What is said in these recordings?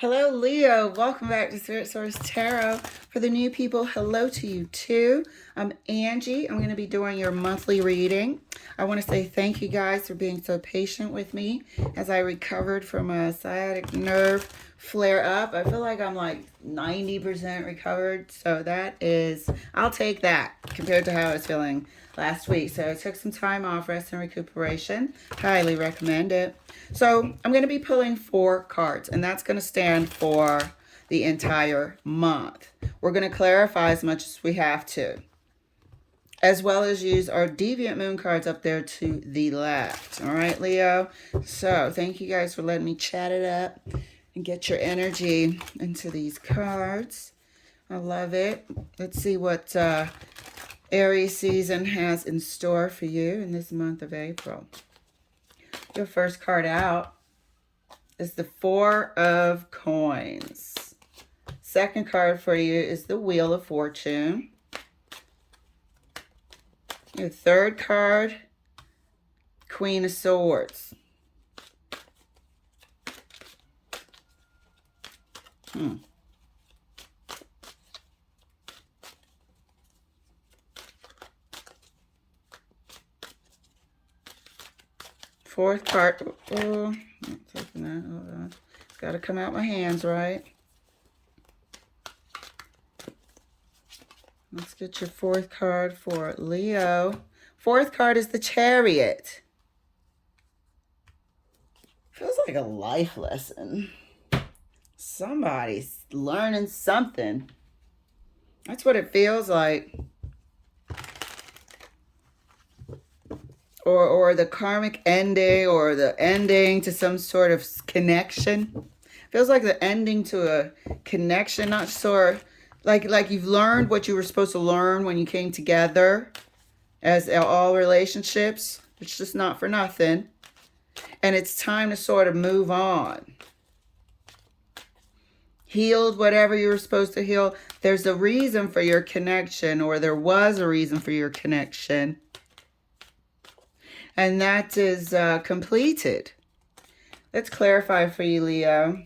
Hello, Leo. Welcome back to Spirit Source Tarot. For the new people, hello to you too. I'm Angie. I'm going to be doing your monthly reading. I want to say thank you guys for being so patient with me as I recovered from a sciatic nerve flare up. I feel like I'm like 90% recovered. So I'll take that compared to how I was feeling last week. So I took some time off, rest and recuperation. Highly recommend it. So I'm going to be pulling 4 cards, and that's going to stand for the entire month. We're going to clarify as much as we have to, as well as use our Deviant Moon cards up there to the left. All right, Leo? So thank you guys for letting me chat it up and get your energy into these cards. I love it. Let's see what Aries season has in store for you in this month of April. Your first card out is the 4 of Coins. Second card for you is the Wheel of Fortune. Your third card, Queen of Swords. Fourth card. Oh, not taking that. Hold on. It's got to come out my hands, right? Let's get your fourth card for Leo. Fourth card is the Chariot. Feels like a life lesson. Somebody's learning something. That's what it feels like. Or the karmic ending, or the ending to some sort of connection. Feels like the ending to a connection, not sure, like you've learned what you were supposed to learn when you came together, as all relationships. It's just not for nothing. And it's time to sort of move on. Healed whatever you were supposed to heal. There's a reason for your connection, or there was a reason for your connection. And that is completed. Let's clarify for you, Leo.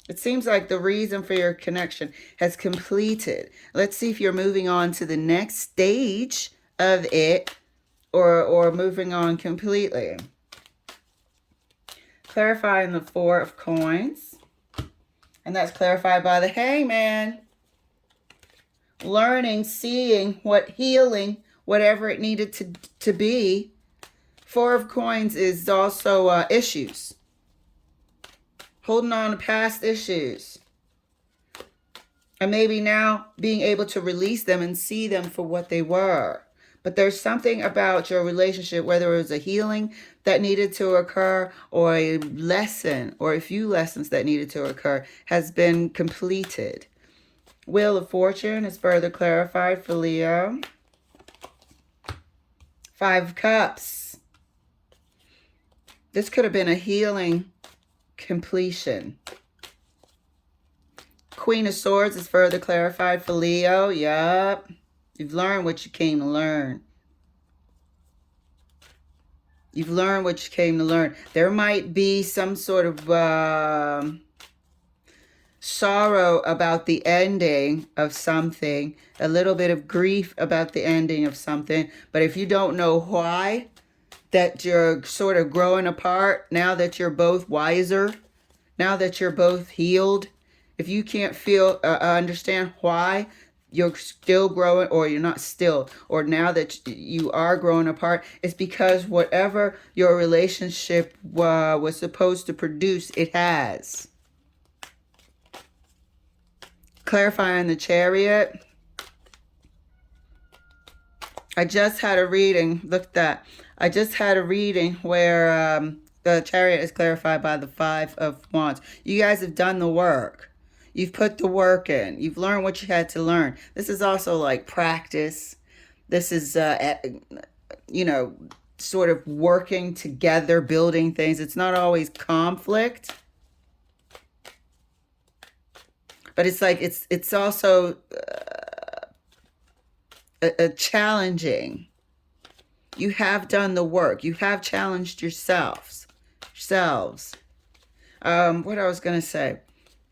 It seems like the reason for your connection has completed. Let's see if you're moving on to the next stage of it, or moving on completely. Clarifying the 4 of Coins. And that's clarified by the Hangman. Learning, seeing what healing, whatever it needed to be. 4 of Coins is also issues. Holding on to past issues. And maybe now being able to release them and see them for what they were. But there's something about your relationship, whether it was a healing that needed to occur, or a lesson, or a few lessons that needed to occur, has been completed. Wheel of Fortune is further clarified for Leo. 5 of Cups. This could have been a healing completion. Queen of Swords is further clarified for Leo. Yup. You've learned what you came to learn. You've learned what you came to learn. There might be some sort of sorrow about the ending of something. A little bit of grief about the ending of something. But if you don't know why, that you're sort of growing apart, now that you're both wiser, now that you're both healed, if you can't understand why you're still growing, or you're not still, or now that you are growing apart, it's because whatever your relationship was supposed to produce, it has. Clarifying the Chariot. I just had a reading, look at that. I just had a reading where the Chariot is clarified by the 5 of Wands. You guys have done the work. You've put the work in. You've learned what you had to learn. This is also like practice. This is, sort of working together, building things. It's not always conflict. But it's like, it's also challenging. You have done the work. You have challenged yourselves. What I was going to say.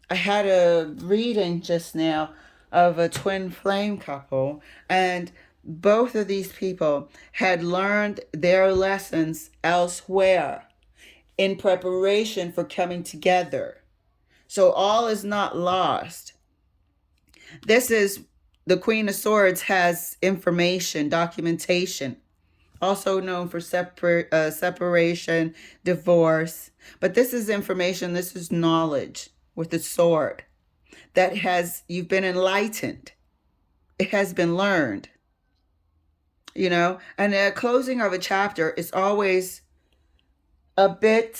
I had a reading just now of a twin flame couple, and both of these people had learned their lessons elsewhere in preparation for coming together. So all is not lost. This is the Queen of Swords has information, documentation, also known for separation, divorce. But this is information, this is knowledge with the sword that you've been enlightened. It has been learned, and the closing of a chapter is always a bit,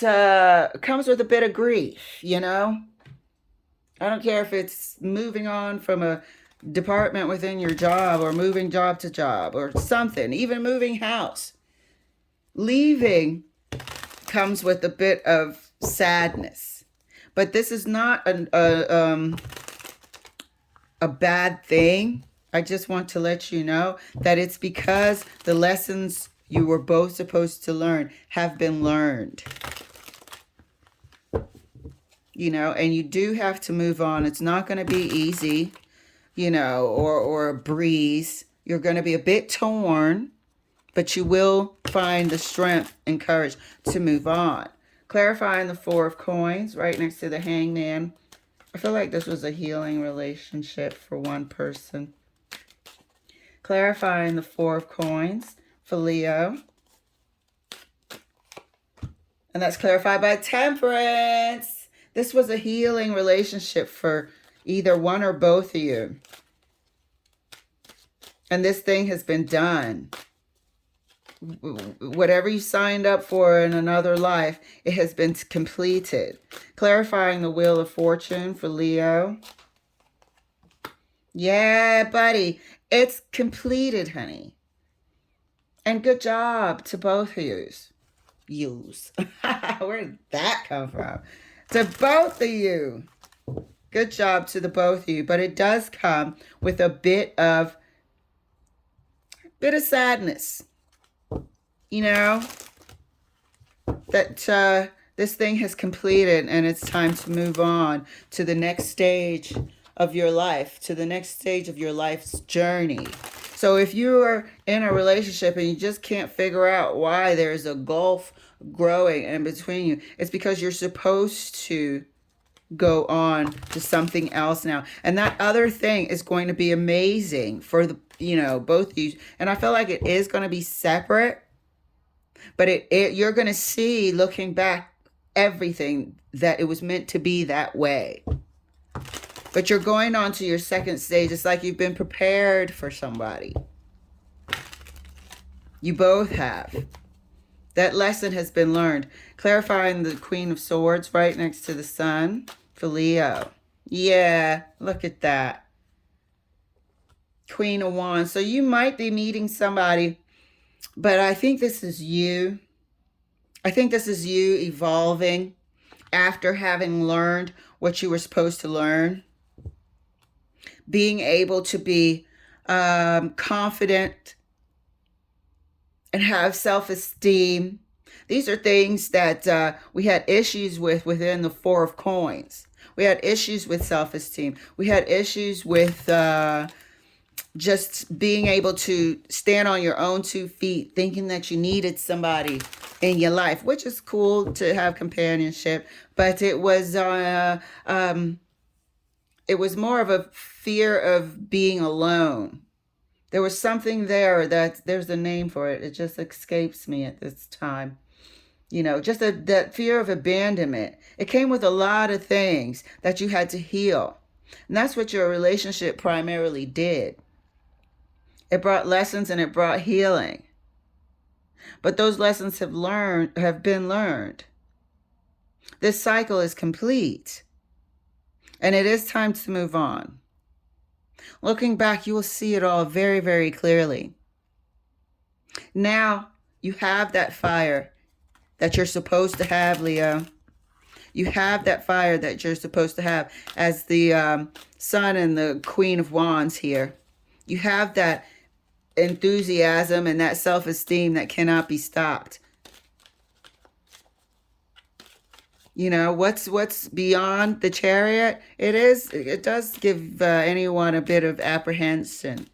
comes with a bit of grief, I don't care if it's moving on from a department within your job or moving job to job or something, even moving house. Leaving comes with a bit of sadness. But this is not a bad thing. I just want to let you know that it's because the lessons you were both supposed to learn have been learned. And you do have to move on. It's not going to be easy, or a breeze. You're going to be a bit torn, but you will find the strength and courage to move on. Clarifying the Four of Coins right next to the Hangman. I feel like this was a healing relationship for one person. Clarifying the Four of Coins for Leo. And that's clarified by Temperance. This was a healing relationship for either one or both of you. And this thing has been done. Whatever you signed up for in another life, it has been completed. Clarifying the Wheel of Fortune for Leo. Yeah, buddy. It's completed, honey. And good job to both of yous. Where did that come from? To both of you. Good job to the both of you. But it does come with a bit of sadness. That this thing has completed and it's time to move on to the next stage of your life, to the next stage of your life's journey. So if you are in a relationship and you just can't figure out why there's a gulf growing in between you, it's because you're supposed to go on to something else now. And that other thing is going to be amazing for the, both of you. And I feel like it is going to be separate. But you're going to see, looking back, everything that it was meant to be that way. But you're going on to your second stage. It's like you've been prepared for somebody. You both have. That lesson has been learned. Clarifying the Queen of Swords right next to the Sun for Leo. Yeah, look at that. Queen of Wands. So you might be meeting somebody, but I think this is you. I think this is you evolving after having learned what you were supposed to learn. Being able to be confident and have self-esteem. These are things that we had issues with within the Four of Coins. We had issues with self-esteem. We had issues with just being able to stand on your own 2 feet, thinking that you needed somebody in your life, which is cool to have companionship, but it was more of a fear of being alone. There was something there that there's a name for it. It just escapes me at this time. Just that fear of abandonment. It came with a lot of things that you had to heal. And that's what your relationship primarily did. It brought lessons and it brought healing. But those lessons have been learned. This cycle is complete. And it is time to move on. Looking back, you will see it all very, very clearly. Now you have that fire that you're supposed to have, Leo. You have that fire that you're supposed to have as the Sun and the Queen of Wands here. You have that enthusiasm and that self-esteem that cannot be stopped. You know, what's beyond the Chariot? It does give anyone a bit of apprehension.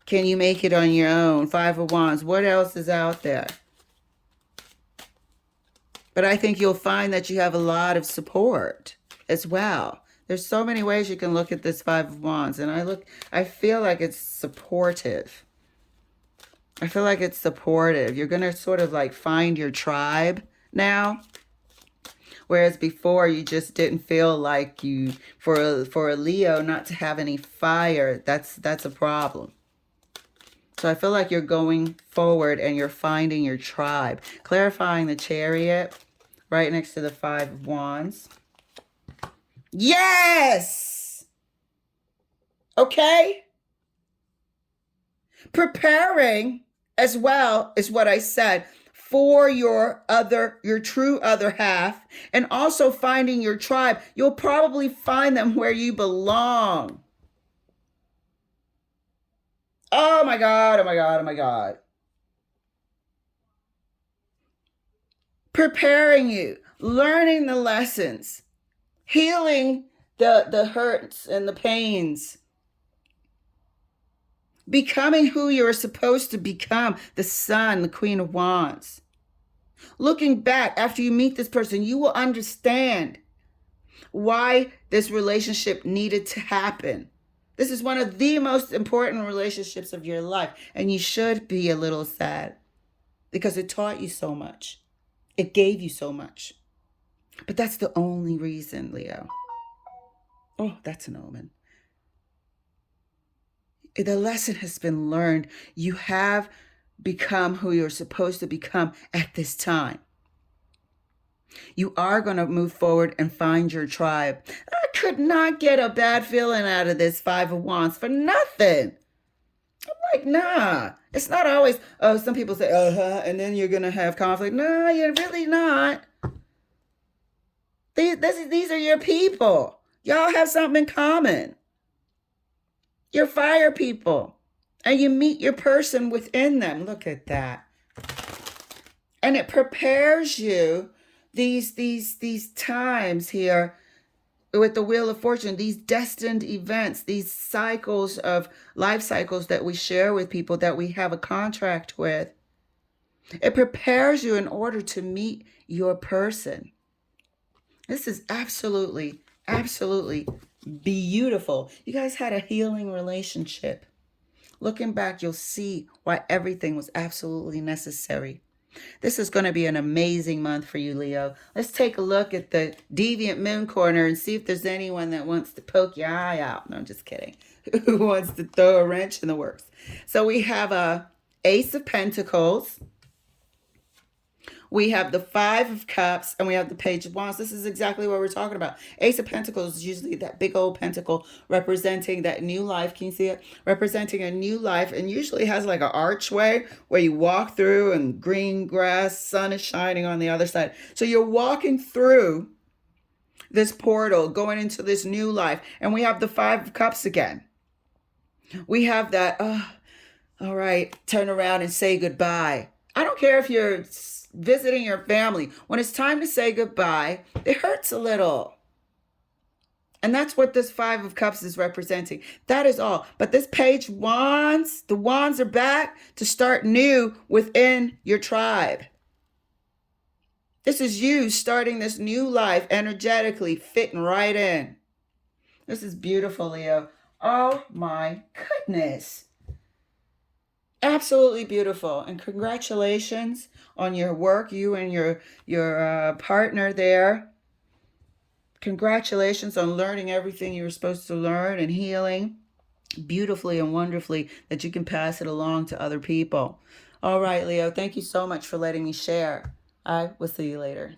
Can you make it on your own? Five of Wands. What else is out there? But I think you'll find that you have a lot of support as well. There's so many ways you can look at this Five of Wands, and I feel like it's supportive. I feel like it's supportive. You're going to sort of like find your tribe now. Whereas before you just didn't feel like you, for a Leo not to have any fire, that's a problem. So I feel like you're going forward and you're finding your tribe. Clarifying the Chariot right next to the Five of Wands. Yes! Okay? Preparing as well is what I said for your true other half, and also finding your tribe. You'll probably find them where you belong. Oh my God, oh my God, oh my God. Preparing you, learning the lessons, healing the hurts and the pains, becoming who you're supposed to become, the Sun, the Queen of Wands. Looking back after you meet this person, you will understand why this relationship needed to happen. This is one of the most important relationships of your life, and you should be a little sad because it taught you so much. It gave you so much. But that's the only reason, Leo. Oh, that's an omen. The lesson has been learned. You have become who you're supposed to become at this time. You are going to move forward and find your tribe. I could not get a bad feeling out of this Five of Wands for nothing. I'm like, nah. It's not always, oh, some people say, and then you're going to have conflict. No, you're really not. These are your people. Y'all have something in common. You're fire people. And you meet your person within them. Look at that. And it prepares you these times here with the Wheel of Fortune, these destined events, these cycles of life cycles that we share with people that we have a contract with. It prepares you in order to meet your person. This is absolutely, absolutely beautiful. You guys had a healing relationship. Looking back, you'll see why everything was absolutely necessary. This is going to be an amazing month for you, Leo. Let's take a look at the Deviant Moon corner and see if there's anyone that wants to poke your eye out. No, I'm just kidding. Who wants to throw a wrench in the works? So we have a Ace of Pentacles. We have the Five of Cups, and we have the Page of Wands. This is exactly what we're talking about. Ace of Pentacles is usually that big old pentacle representing that new life. Can you see it? Representing a new life, and usually has like an archway where you walk through and green grass, sun is shining on the other side. So you're walking through this portal, going into this new life. And we have the Five of Cups again. We have that, all right, turn around and say goodbye. I don't care if you're visiting your family. When it's time to say goodbye, it hurts a little. And that's what this Five of Cups is representing. That is all. But this Page of Wands, the wands are back to start new within your tribe. This is you starting this new life energetically, fitting right in. This is beautiful, Leo. Oh my goodness. Absolutely beautiful. And congratulations on your work, you and your partner there. Congratulations on learning everything you were supposed to learn and healing beautifully and wonderfully that you can pass it along to other people. All right, Leo, thank you so much for letting me share. I will see you later.